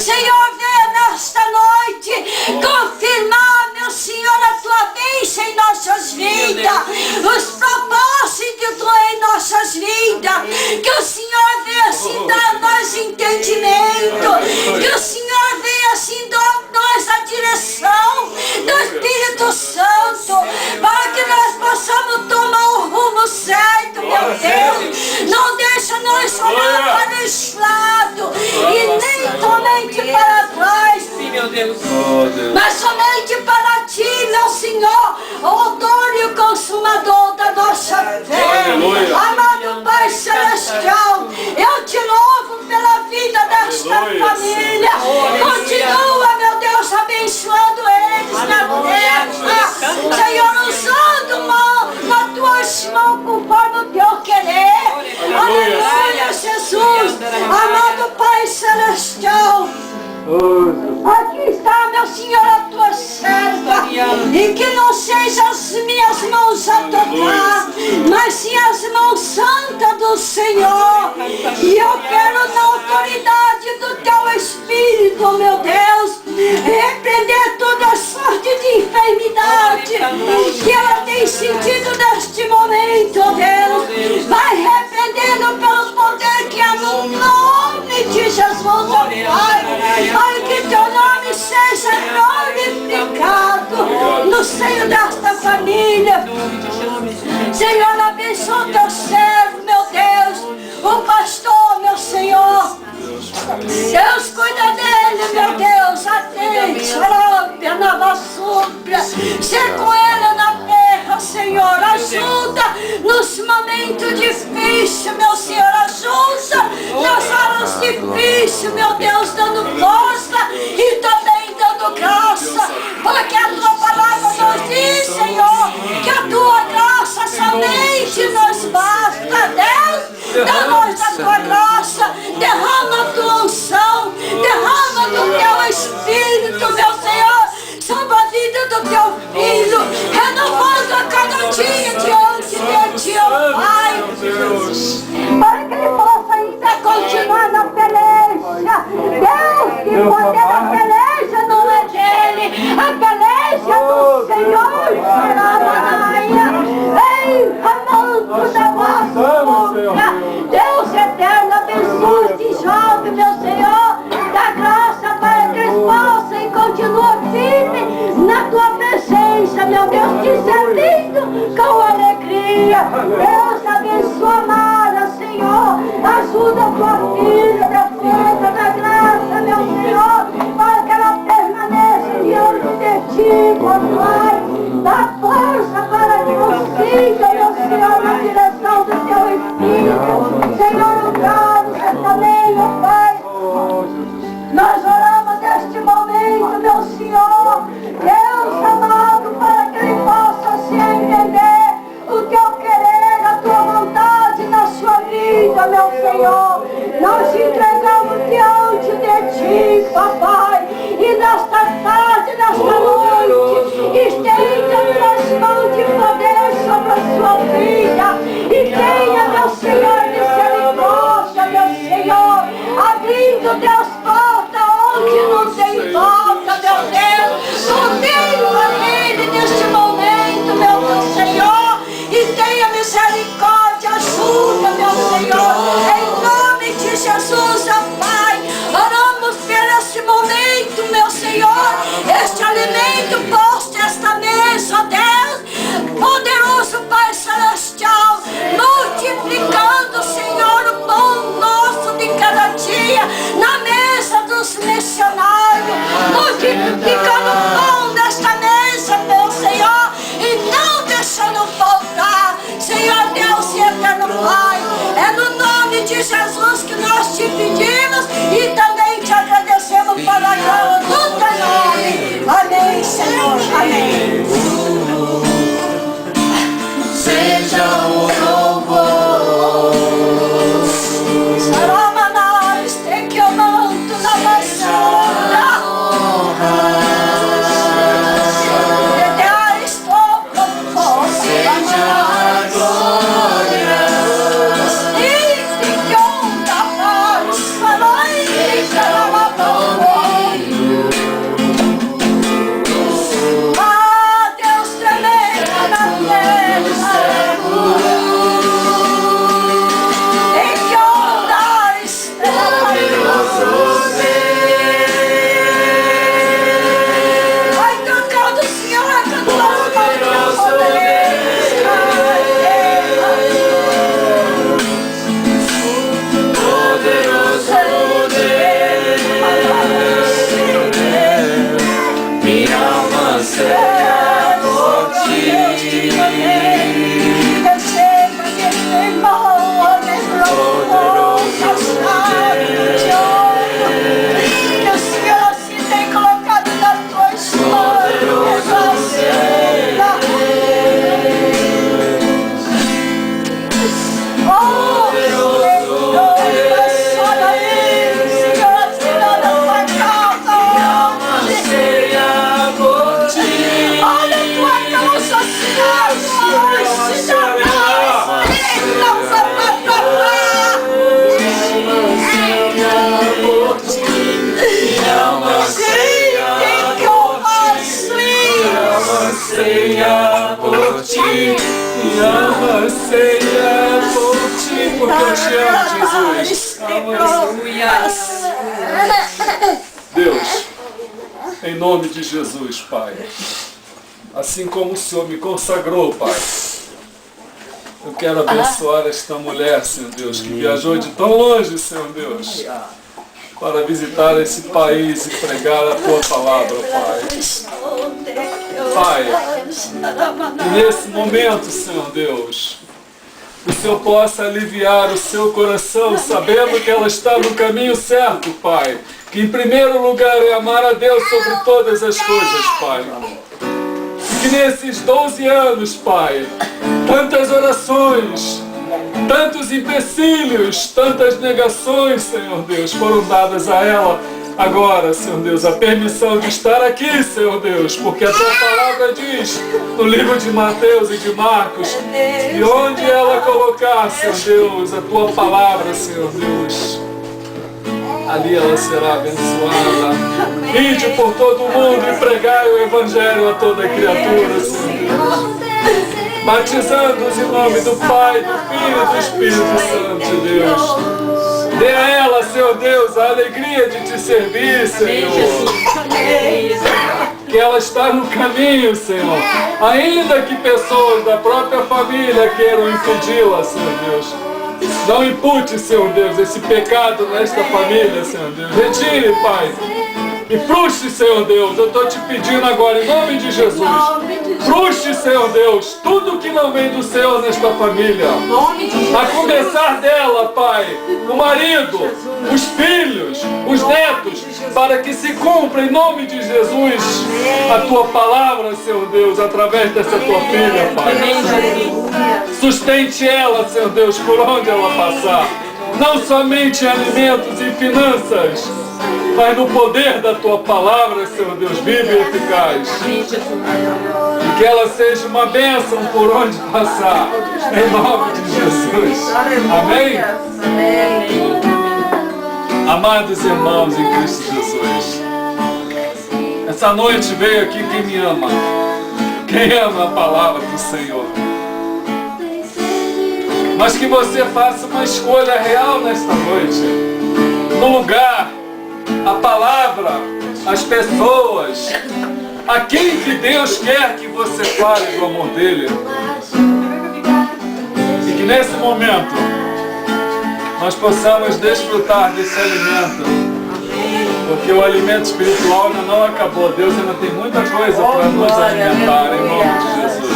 Senhor venha nesta noite confirmar, meu Senhor, a tua bênção em nossas vidas, os propósitos em nossas vidas. Que o Senhor venha assim dar a nós entendimento, que o Senhor venha assim dar a nós a direção do Espírito Santo, para que nós possamos tomar o rumo certo, meu Deus. Não deixa nós olhar para esse lado e nem somente para trás, mas somente para ti, meu Senhor, o autor e o consumador da nossa fé. Amado Pai Celestial, eu te louvo pela vida desta família. Continua, meu Deus, abençoando eles na terra, Senhor, usando nas tuas mãos conforme o teu querer. Aleluia, Jesus. Amado Pai Celestial, aqui está, meu Senhor, a tua serva, e que não sejam as minhas mãos a tocar, mas sim as mãos santas do Senhor. E eu quero, na autoridade do teu Espírito, meu Deus, repreender toda sorte de enfermidade que ela tem sentido neste momento, Deus. Vai repreendendo pelo poder que há no nome de Jesus, ó Pai. Para que teu nome seja glorificado no seio desta família. Senhor, abençoa o teu servo, meu Deus, o pastor, meu Senhor. Deus, cuida dele, meu Deus, atende, xarópia, na vassúpia, ser com ele na terra, Senhor, ajuda nos momentos difíceis, meu Senhor, ajuda nas horas difíceis, meu Deus, dando força e também dando graça, porque a tua palavra nos diz, Senhor, que a tua graça somente nos basta. Deus, dá-nos a tua graça, derrama a tua unção, derrama do teu Espírito, meu Senhor, sobre a vida do teu filho, renovando a cada dia diante de ti, ó Pai, para que ele possa ainda continuar na peleja. Deus, que o poder da peleja não é dele, a peleja é do Senhor. Ei, amando da vossa Deus eterno, abençoe este jovem, meu Senhor, dá graça para que eles possam e continuem firmes na tua presença, meu Deus, te servindo com alegria. Deus, abençoa a Mara, Senhor, ajuda a tua filha, da força, da graça, meu Senhor, para que ela permaneça diante de ti, ó Pai. Dá força para que eu siga, meu Senhor, na direção do teu Espírito. Senhor, o Carlos também, ó Pai. Nós oramos neste momento, meu Senhor, Deus amado, para que ele possa se entender o teu querer, a tua vontade na sua vida, meu Senhor. Nós entregamos diante de ti, papai, e nesta tarde, nesta noite, estenda as tuas mãos de poder sobre a sua vida, e tenha, meu Senhor, misericórdia, meu Senhor, abrindo Deus porta onde não tem volta, meu Deus. Continua nele neste momento, meu Senhor, e tenha misericórdia, ajuda, meu Senhor, em nome de Jesus, ó Pai. Oramos por este momento, meu Senhor, este alimento posto esta mesa, ó Deus, poderoso Pai Celestial, multiplicando, Senhor, o pão nosso de cada dia na mesa dos missionários, multiplicando o pão desta mesa, meu Senhor, e não deixando faltar, Senhor Deus e eterno Pai. É no nome de Jesus que nós te pedimos e também te agradecemos para a glória do teu nome. Amém, Senhor. Amém. Seja o louvor. Saramanas, tem que eu manto na vassoura. Estou com força. Seja a glória. E que onda para Ai, cantar do Senhor, cantar do minha alma anseia por ti. Anseia por ti, me amo, anseia por ti, porque eu te amo, Jesus. Deus, em nome de Jesus, Pai, assim como o Senhor me consagrou, Pai, eu quero abençoar esta mulher, Senhor Deus, que viajou de tão longe, Senhor Deus, para visitar esse país e pregar a Tua palavra, Pai. Pai, que nesse momento, Senhor Deus, o Senhor possa aliviar o seu coração, sabendo que ela está no caminho certo, Pai. Que em primeiro lugar é amar a Deus sobre todas as coisas, Pai. Que nesses 12 anos, Pai, tantas orações, tantos empecilhos, tantas negações, Senhor Deus, foram dadas a ela. Agora, Senhor Deus, a permissão de estar aqui, Senhor Deus, porque a Tua palavra diz no livro de Mateus e de Marcos, e onde ela colocar, Senhor Deus, a Tua palavra, Senhor Deus, ali ela será abençoada. Ide por todo o mundo e pregai o Evangelho a toda criatura, Senhor Deus, batizando-os em nome do Pai, do Filho e do Espírito Santo de Deus. Dê a ela, Senhor Deus, a alegria de Te servir, Senhor. Que ela está no caminho, Senhor. Ainda que pessoas da própria família queiram impedi-la, Senhor Deus. Não impute, Senhor Deus, esse pecado nesta família, Senhor Deus. Retire, Pai. E frustre, Senhor Deus, eu estou te pedindo agora, em nome de Jesus. Frustre, Senhor Deus, tudo que não vem do Senhor nesta família. A começar dela, Pai, o marido, os filhos, os netos, para que se cumpra, em nome de Jesus, a Tua palavra, Senhor Deus, através dessa Tua filha, Pai. Sustente ela, Senhor Deus, por onde ela passar. Não somente em alimentos e finanças, mas no poder da Tua palavra, Senhor Deus, viva e eficaz. E que ela seja uma bênção por onde passar, em nome de Jesus. Amém? Amados irmãos em Cristo Jesus, essa noite veio aqui quem me ama, quem ama a palavra do Senhor. Mas que você faça uma escolha real nesta noite, no lugar, a palavra, as pessoas, a quem que Deus quer que você fale do amor dele. E que nesse momento nós possamos desfrutar desse alimento, porque o alimento espiritual ainda não acabou. Deus ainda tem muita coisa para nos alimentar, em nome de Jesus.